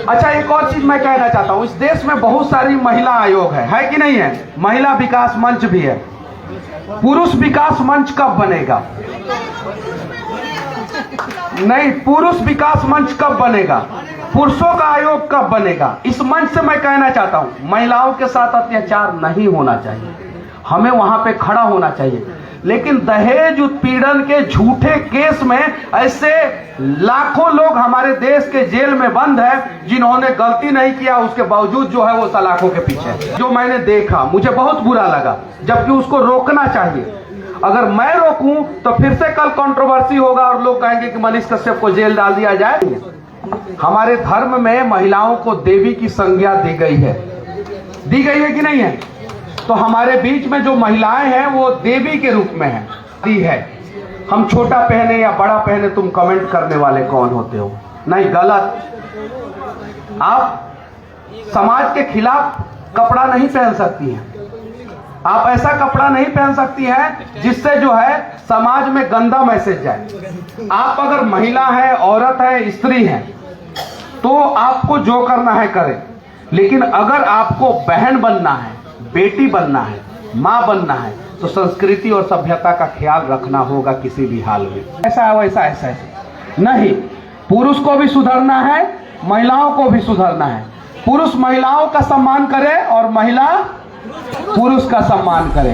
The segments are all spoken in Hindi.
अच्छा, एक और चीज मैं कहना चाहता हूँ, इस देश में बहुत सारी महिला आयोग है कि नहीं है? महिला विकास मंच भी है। पुरुष विकास मंच कब बनेगा? नहीं, पुरुष विकास मंच कब बनेगा? पुरुषों का आयोग कब बनेगा? इस मंच से मैं कहना चाहता हूं, महिलाओं के साथ अत्याचार नहीं होना चाहिए, हमें वहां पे खड़ा होना चाहिए। लेकिन दहेज उत्पीड़न के झूठे केस में ऐसे लाखों लोग हमारे देश के जेल में बंद है जिन्होंने गलती नहीं किया, उसके बावजूद जो है वो सलाखों के पीछे है। जो मैंने देखा मुझे बहुत बुरा लगा, जबकि उसको रोकना चाहिए। अगर मैं रोकूं तो फिर से कल कंट्रोवर्सी होगा और लोग कहेंगे कि मनीष कश्यप को जेल डाल दिया जाए। हमारे धर्म में महिलाओं को देवी की संज्ञा दी गई है कि नहीं है? तो हमारे बीच में जो महिलाएं हैं वो देवी के रूप में है, दी है। हम छोटा पहने या बड़ा पहने, तुम कमेंट करने वाले कौन होते हो? नहीं, गलत। आप समाज के खिलाफ कपड़ा नहीं पहन सकती हैं, आप ऐसा कपड़ा नहीं पहन सकती हैं जिससे जो है समाज में गंदा मैसेज जाए। आप अगर महिला है, औरत है, स्त्री है, तो आपको जो करना है करें। लेकिन अगर आपको बहन बनना है, बेटी बनना है, माँ बनना है, तो संस्कृति और सभ्यता का ख्याल रखना होगा किसी भी हाल में। ऐसा वैसा ऐसा नहीं, पुरुष को भी सुधरना है, महिलाओं को भी सुधरना है। पुरुष महिलाओं का सम्मान करे और महिला पुरुष का सम्मान करे।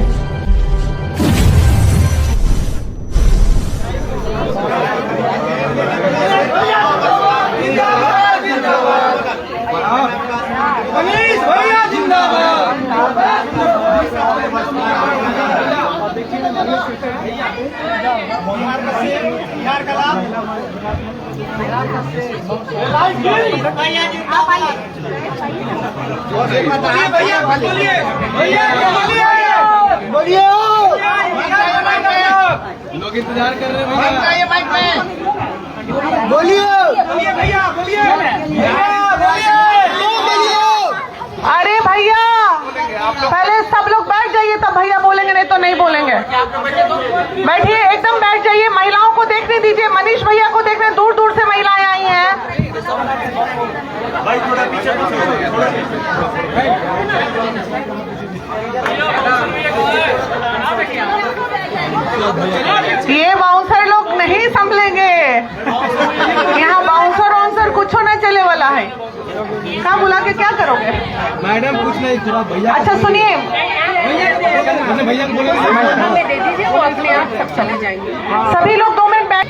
मनीष भैया जिंदाबाद। बिहार का लाभ भैया बोलिए, लोग इंतजार कर रहे हैं। बोलिए भैया, बोलिए। अरे भैया, पहले सब लोग बैठ जाइए, तब भैया बोलेंगे, नहीं तो नहीं बोलेंगे। बैठिए, एकदम बैठ जाइए। महिलाओं को देखने दीजिए, मनीष भैया को देखने दूर दूर से महिलाएं आई हैं। ये बाउंसर लोग नहीं संभलेंगे, यहाँ बाउंसर वाउंसर कुछ होना चले वाला है। कहाँ बुला के क्या करोगे मैडम? कुछ नहीं, थोड़ा भैया। अच्छा सुनिए, भैया बोले हमें दे दीजिए, वो अपने आप सब चले जाएंगे। सभी लोग 2 मिनट बैठ।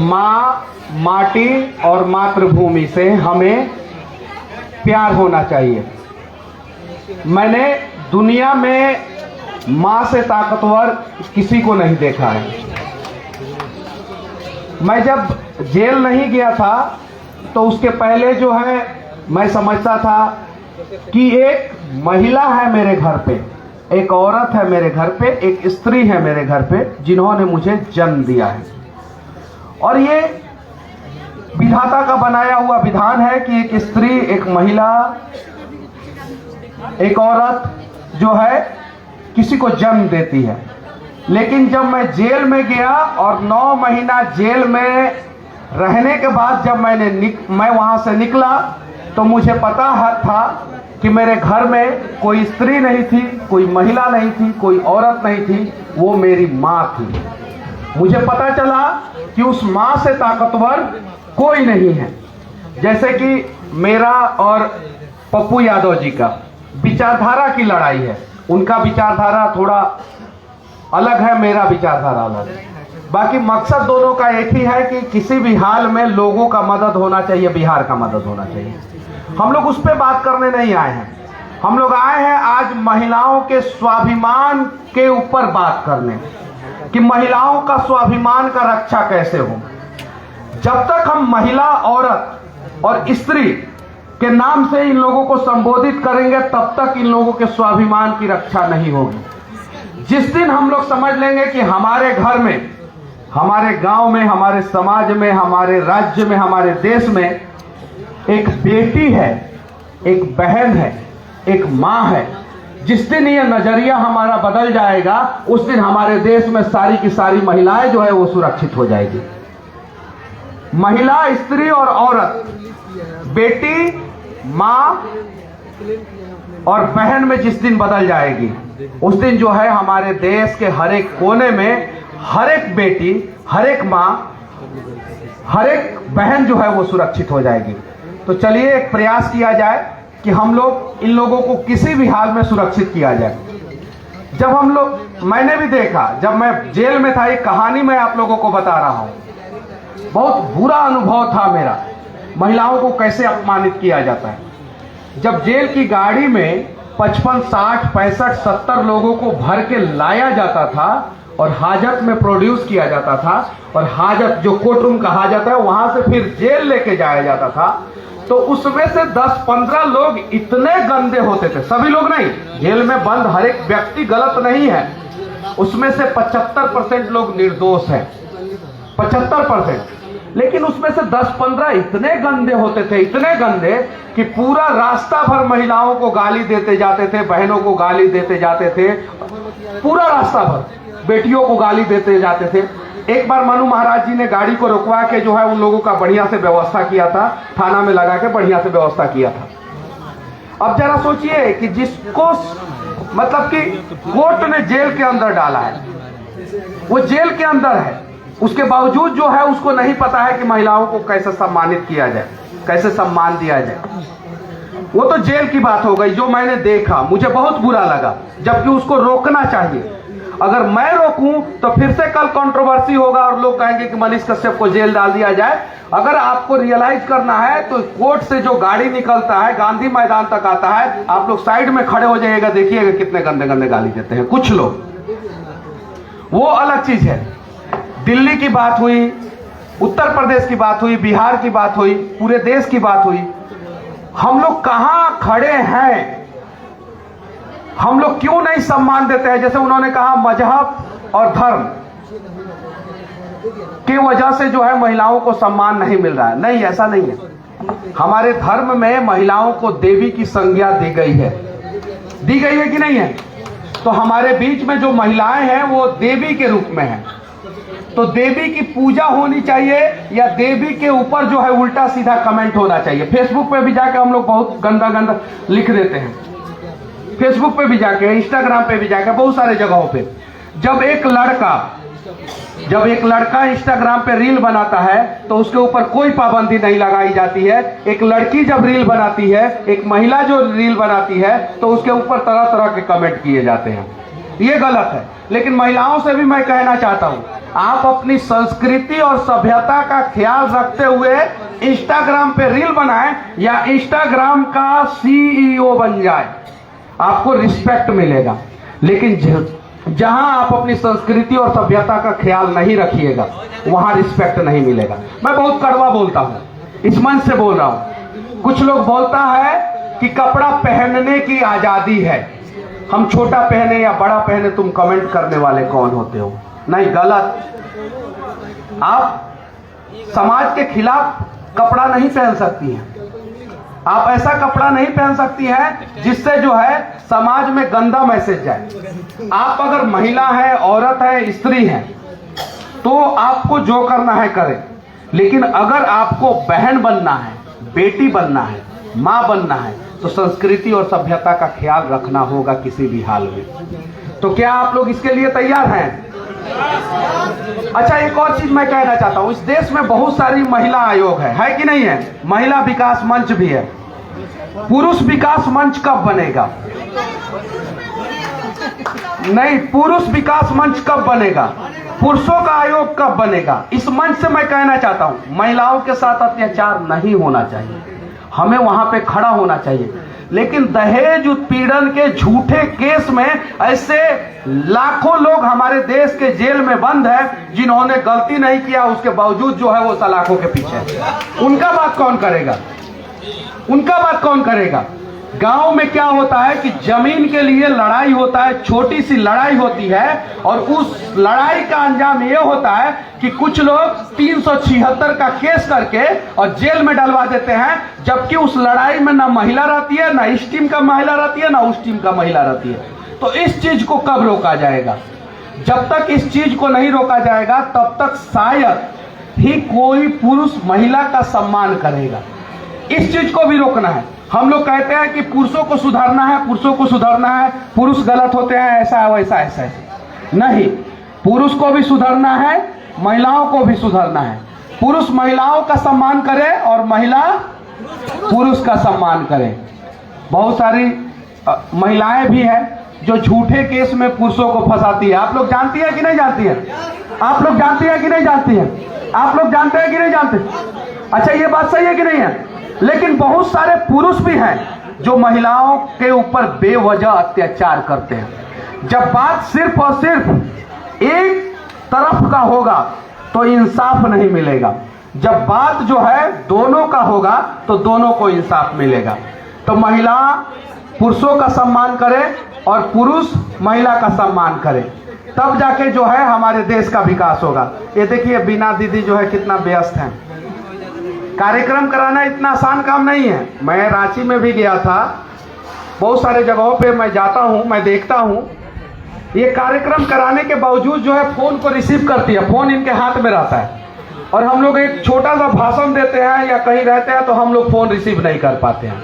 माँ, माटी और मातृभूमि से हमें प्यार होना चाहिए। मैंने दुनिया में माँ से ताकतवर किसी को नहीं देखा है। मैं जब जेल नहीं गया था तो उसके पहले जो है मैं समझता था कि एक महिला है मेरे घर पे, एक औरत है मेरे घर पे, एक स्त्री है मेरे घर पे, जिन्होंने मुझे जन्म दिया है। और ये विधाता का बनाया हुआ विधान है कि एक स्त्री, एक महिला, एक औरत जो है किसी को जन्म देती है। लेकिन जब मैं जेल में गया और 9 महीना जेल में रहने के बाद जब मैं वहां से निकला तो मुझे पता था कि मेरे घर में कोई स्त्री नहीं थी, कोई महिला नहीं थी, कोई औरत नहीं थी, वो मेरी माँ थी। मुझे पता चला कि उस माँ से ताकतवर कोई नहीं है। जैसे कि मेरा और पप्पू यादव जी का विचारधारा की लड़ाई है, उनका विचारधारा थोड़ा अलग है, मेरा विचारधारा अलग है। बाकी मकसद दोनों का एक ही है कि किसी भी हाल में लोगों का मदद होना चाहिए, बिहार का मदद होना चाहिए। हम लोग उस पर बात करने नहीं आए हैं, हम लोग आए हैं आज महिलाओं के स्वाभिमान के ऊपर बात करने कि महिलाओं का स्वाभिमान का रक्षा कैसे हो। जब तक हम महिला, औरत और स्त्री के नाम से इन लोगों को संबोधित करेंगे तब तक इन लोगों के स्वाभिमान की रक्षा नहीं होगी। जिस दिन हम लोग समझ लेंगे कि हमारे घर में, हमारे गांव में, हमारे समाज में, हमारे राज्य में, हमारे देश में एक बेटी है, एक बहन है, एक माँ है, जिस दिन ये नजरिया हमारा बदल जाएगा उस दिन हमारे देश में सारी की सारी महिलाएं जो है वो सुरक्षित हो जाएगी। महिला, स्त्री और औरत बेटी माँ और बहन में जिस दिन बदल जाएगी, उस दिन जो है हमारे देश के हर एक कोने में हर एक बेटी, हर एक माँ, हर एक बहन जो है वो सुरक्षित हो जाएगी। तो चलिए एक प्रयास किया जाए कि हम लोग इन लोगों को किसी भी हाल में सुरक्षित किया जाए। जब हम लोग, मैंने भी देखा, जब मैं जेल में था, एक कहानी मैं आप लोगों को बता रहा हूं, बहुत बुरा अनुभव था मेरा, महिलाओं को कैसे अपमानित किया जाता है। जब जेल की गाड़ी में 55, 60, 65, 70 लोगों को भर के लाया जाता था और हाजत में प्रोड्यूस किया जाता था, और हाजत जो कोर्ट रूम कहा जाता है, वहां से फिर जेल लेके जाया जाता था, तो उसमें से 10-15 लोग इतने गंदे होते थे। सभी लोग नहीं, जेल में बंद हर एक व्यक्ति गलत नहीं है, उसमें से 75% लोग निर्दोष हैं, 75%। लेकिन उसमें से 10-15 इतने गंदे होते थे, इतने गंदे कि पूरा रास्ता भर महिलाओं को गाली देते जाते थे, बहनों को गाली देते जाते थे, पूरा रास्ता भर बेटियों को गाली देते जाते थे। एक बार मनु महाराज जी ने गाड़ी को रुकवा के जो है उन लोगों का बढ़िया से व्यवस्था किया था, थाना में लगा के बढ़िया से व्यवस्था किया था। अब जरा सोचिए कि जिसको मतलब कि कोर्ट ने जेल के अंदर डाला है, वो जेल के अंदर है, उसके बावजूद जो है उसको नहीं पता है कि महिलाओं को कैसे सम्मानित किया जाए, कैसे सम्मान दिया जाए। वो तो जेल की बात हो गई, जो मैंने देखा मुझे बहुत बुरा लगा, जबकि उसको रोकना चाहिए। अगर मैं रोकूं तो फिर से कल कंट्रोवर्सी होगा और लोग कहेंगे कि मनीष कश्यप को जेल डाल दिया जाए। अगर आपको रियलाइज करना है तो कोर्ट से जो गाड़ी निकलता है गांधी मैदान तक आता है, आप लोग साइड में खड़े हो जाइएगा, देखिएगा कितने गंदे गंदे गाली देते हैं कुछ लोग। वो अलग चीज है। दिल्ली की बात हुई, उत्तर प्रदेश की बात हुई, बिहार की बात हुई, पूरे देश की बात हुई। हम लोग कहां खड़े हैं, हम लोग क्यों नहीं सम्मान देते हैं? जैसे उन्होंने कहा मजहब और धर्म की वजह से जो है महिलाओं को सम्मान नहीं मिल रहा है। नहीं, ऐसा नहीं है। हमारे धर्म में महिलाओं को देवी की संज्ञा दी गई है, दी गई है कि नहीं है? तो हमारे बीच में जो महिलाएं हैं वो देवी के रूप में हैं, तो देवी की पूजा होनी चाहिए या देवी के ऊपर जो है उल्टा सीधा कमेंट होना चाहिए? फेसबुक पे भी जाके हम लोग बहुत गंदा गंदा लिख देते हैं, फेसबुक पे भी जाके, इंस्टाग्राम पे भी जाके, बहुत सारे जगहों पे। जब एक लड़का इंस्टाग्राम पे रील बनाता है तो उसके ऊपर कोई पाबंदी नहीं लगाई जाती है। एक लड़की जब रील बनाती है, एक महिला जो रील बनाती है, तो उसके ऊपर तरह तरह के कमेंट किए जाते हैं। ये गलत है। लेकिन महिलाओं से भी मैं कहना चाहता हूं, आप अपनी संस्कृति और सभ्यता का ख्याल रखते हुए इंस्टाग्राम पे रील बनाएं या इंस्टाग्राम का CEO बन जाए, आपको रिस्पेक्ट मिलेगा। लेकिन जहां आप अपनी संस्कृति और सभ्यता का ख्याल नहीं रखिएगा, वहां रिस्पेक्ट नहीं मिलेगा। मैं बहुत कड़वा बोलता हूं, इस मन से बोल रहा हूं। कुछ लोग बोलता है कि कपड़ा पहनने की आजादी है, हम छोटा पहने या बड़ा पहने, तुम कमेंट करने वाले कौन होते हो? नहीं, गलत। आप समाज के खिलाफ कपड़ा नहीं पहन सकती हैं। आप ऐसा कपड़ा नहीं पहन सकती हैं जिससे जो है समाज में गंदा मैसेज जाए। आप अगर महिला है, औरत है, स्त्री है, तो आपको जो करना है करें। लेकिन अगर आपको बहन बनना है, बेटी बनना है, माँ बनना है, तो संस्कृति और सभ्यता का ख्याल रखना होगा किसी भी हाल में। तो क्या आप लोग इसके लिए तैयार हैं? अच्छा, एक और चीज मैं कहना चाहता हूं, इस देश में बहुत सारी महिला आयोग है कि नहीं है? महिला विकास मंच भी है। पुरुष विकास मंच कब बनेगा? नहीं, पुरुष विकास मंच कब बनेगा? पुरुषों का आयोग कब बनेगा? इस मंच से मैं कहना चाहता हूं, महिलाओं के साथ अत्याचार नहीं होना चाहिए, हमें वहां पे खड़ा होना चाहिए। लेकिन दहेज उत्पीड़न के झूठे केस में ऐसे लाखों लोग हमारे देश के जेल में बंद हैं जिन्होंने गलती नहीं किया, उसके बावजूद जो है वो सलाखों के पीछे है। उनका बात कौन करेगा? उनका बात कौन करेगा? गांव में क्या होता है कि जमीन के लिए लड़ाई होता है, छोटी सी लड़ाई होती है, और उस लड़ाई का अंजाम यह होता है कि कुछ लोग 376 का केस करके और जेल में डलवा देते हैं, जबकि उस लड़ाई में ना महिला रहती है, ना इस टीम का महिला रहती है, ना उस टीम का महिला रहती है। तो इस चीज को कब रोका जाएगा? जब तक इस चीज को नहीं रोका जाएगा तब तक शायद ही कोई पुरुष महिला का सम्मान करेगा। इस चीज को भी रोकना है। हम लोग कहते हैं कि पुरुषों को सुधारना है, पुरुषों को सुधारना है, पुरुष गलत होते हैं, ऐसा है वैसा ऐसा नहीं। पुरुष को भी सुधारना है, महिलाओं को भी सुधारना है। पुरुष महिलाओं का सम्मान करे और महिला पुरुष का सम्मान करे। बहुत सारी महिलाएं भी हैं जो झूठे केस में पुरुषों को फंसाती है। आप लोग जानती है कि नहीं जानती है? आप लोग जानती है कि नहीं जानती है? आप लोग जानते हैं कि नहीं जानते? अच्छा, ये बात सही है कि नहीं है? लेकिन बहुत सारे पुरुष भी हैं जो महिलाओं के ऊपर बेवजह अत्याचार करते हैं। जब बात सिर्फ और सिर्फ एक तरफ का होगा तो इंसाफ नहीं मिलेगा। जब बात जो है दोनों का होगा तो दोनों को इंसाफ मिलेगा। तो महिला पुरुषों का सम्मान करे और पुरुष महिला का सम्मान करे, तब जाके जो है हमारे देश का विकास होगा। ये देखिए बीना दीदी जो है कितना व्यस्त है। कार्यक्रम कराना इतना आसान काम नहीं है। मैं रांची में भी गया था, बहुत सारे जगहों पे मैं जाता हूँ, मैं देखता हूँ ये कार्यक्रम कराने के बावजूद जो है फोन को रिसीव करती है, फोन इनके हाथ में रहता है और हम लोग एक छोटा सा भाषण देते हैं या कहीं रहते हैं तो हम लोग फोन रिसीव नहीं कर पाते हैं।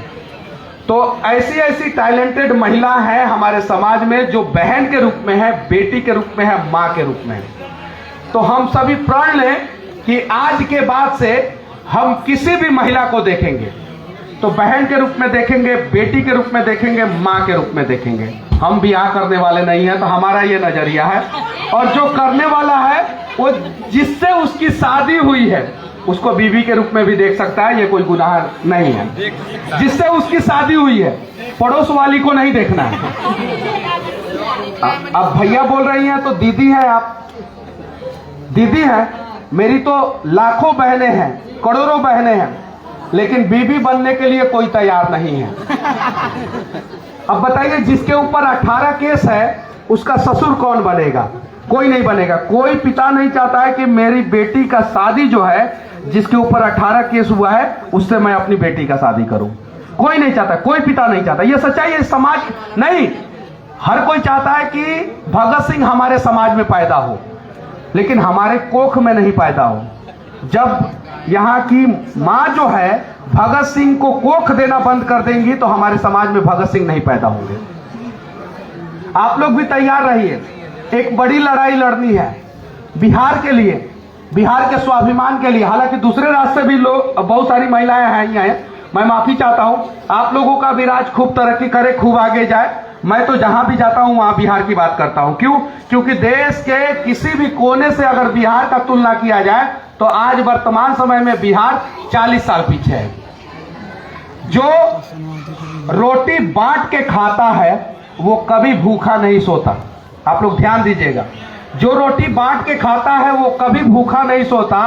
तो ऐसी ऐसी टैलेंटेड महिला है हमारे समाज में जो बहन के रूप में है, बेटी के रूप में है, माँ के रूप में है। तो हम सभी प्रण लें कि आज के बाद से हम किसी भी महिला को देखेंगे तो बहन के रूप में देखेंगे, बेटी के रूप में देखेंगे, माँ के रूप में देखेंगे। हम ब्याह करने वाले नहीं हैं तो हमारा ये नजरिया है, और जो करने वाला है वो जिससे उसकी शादी हुई है उसको बीवी के रूप में भी देख सकता है, ये कोई गुनाह नहीं है। जिससे उसकी शादी हुई है, पड़ोस वाली को नहीं देखना है। अब भैया बोल रही हैं तो दीदी है, आप दीदी हैं, मेरी तो लाखों बहनें हैं, करोड़ों बहनें हैं, लेकिन बीवी बनने के लिए कोई तैयार नहीं है। अब बताइए, जिसके ऊपर 18 केस है उसका ससुर कौन बनेगा? कोई नहीं बनेगा। कोई पिता नहीं चाहता है कि मेरी बेटी का शादी जो है जिसके ऊपर 18 केस हुआ है उससे मैं अपनी बेटी का शादी करूं। कोई नहीं चाहता, कोई पिता नहीं चाहता। ये सच्चाई है, समाज नहीं। हर कोई चाहता है कि भगत सिंह हमारे समाज में पैदा हो, लेकिन हमारे कोख में नहीं पैदा हो। जब यहाँ की माँ जो है भगत सिंह को कोख देना बंद कर देंगी तो हमारे समाज में भगत सिंह नहीं पैदा होंगे। आप लोग भी तैयार रहिए, एक बड़ी लड़ाई लड़नी है बिहार के लिए, बिहार के स्वाभिमान के लिए। हालांकि दूसरे राज्य से भी लोग, बहुत सारी महिलाएं हैं, मैं माफी चाहता हूं। आप लोगों का भी राज खूब तरक्की करे, खूब आगे जाए। मैं तो जहां भी जाता हूं वहां बिहार की बात करता हूं। क्यों? क्योंकि देश के किसी भी कोने से अगर बिहार का तुलना किया जाए तो आज वर्तमान समय में बिहार 40 साल पीछे है। जो रोटी बांट के खाता है वो कभी भूखा नहीं सोता। आप लोग ध्यान दीजिएगा, जो रोटी बांट के खाता है वो कभी भूखा नहीं सोता,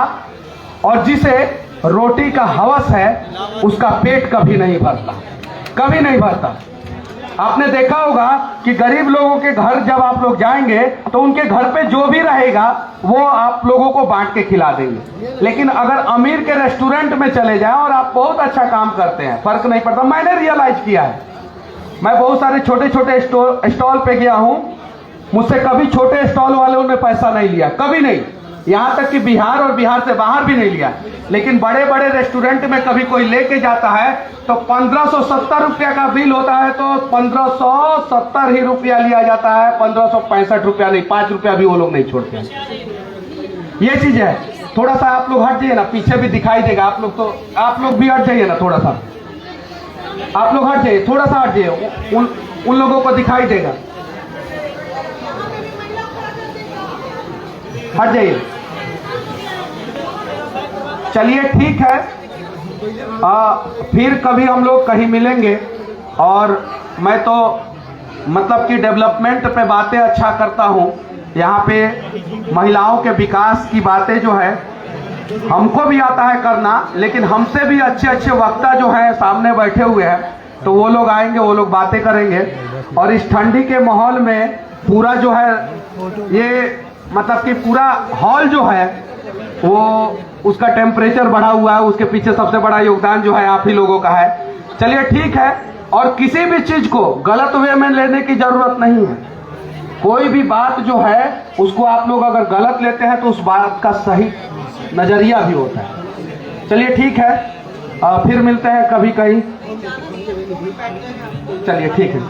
और जिसे रोटी का हवस है उसका पेट कभी नहीं भरता, कभी नहीं भरता। आपने देखा होगा कि गरीब लोगों के घर जब आप लोग जाएंगे तो उनके घर पे जो भी रहेगा वो आप लोगों को बांट के खिला देंगे। लेकिन अगर अमीर के रेस्टोरेंट में चले जाएं और आप बहुत अच्छा काम करते हैं, फर्क नहीं पड़ता। मैंने रियलाइज किया है, मैं बहुत सारे छोटे छोटे स्टॉल पे गया हूं, मुझसे कभी छोटे स्टॉल वालों ने पैसा नहीं लिया, कभी नहीं। यहां तक कि बिहार और बिहार से बाहर भी नहीं लिया। लेकिन बड़े बड़े रेस्टोरेंट में कभी कोई लेके जाता है तो 1570 रुपया का बिल होता है तो 1570 ही रुपया लिया जाता है, 1565 रुपया नहीं, 5 रुपया भी वो लोग नहीं छोड़ते हैं। ये चीज है। थोड़ा सा आप लोग हट जाइए ना, पीछे भी दिखाई देगा। आप लोग भी हट जाइए ना, थोड़ा सा आप लोग हट जाइए, थोड़ा सा हट जाइए, उन लोगों को दिखाई देगा। हट जाइए। चलिए ठीक है, फिर कभी हम लोग कहीं मिलेंगे। और मैं तो मतलब कि डेवलपमेंट पे बातें अच्छा करता हूँ। यहाँ पे महिलाओं के विकास की बातें जो है हमको भी आता है करना, लेकिन हमसे भी अच्छे अच्छे वक्ता जो हैं सामने बैठे हुए हैं, तो वो लोग आएंगे, वो लोग बातें करेंगे। और इस ठंडी के माहौल में पूरा जो है ये मतलब कि पूरा हॉल जो है वो उसका टेम्परेचर बढ़ा हुआ है, उसके पीछे सबसे बड़ा योगदान जो है आप ही लोगों का है। चलिए ठीक है, और किसी भी चीज को गलत वे में लेने की जरूरत नहीं है। कोई भी बात जो है उसको आप लोग अगर गलत लेते हैं तो उस बात का सही नजरिया भी होता है। चलिए ठीक है, फिर मिलते हैं कभी कहीं। चलिए ठीक है।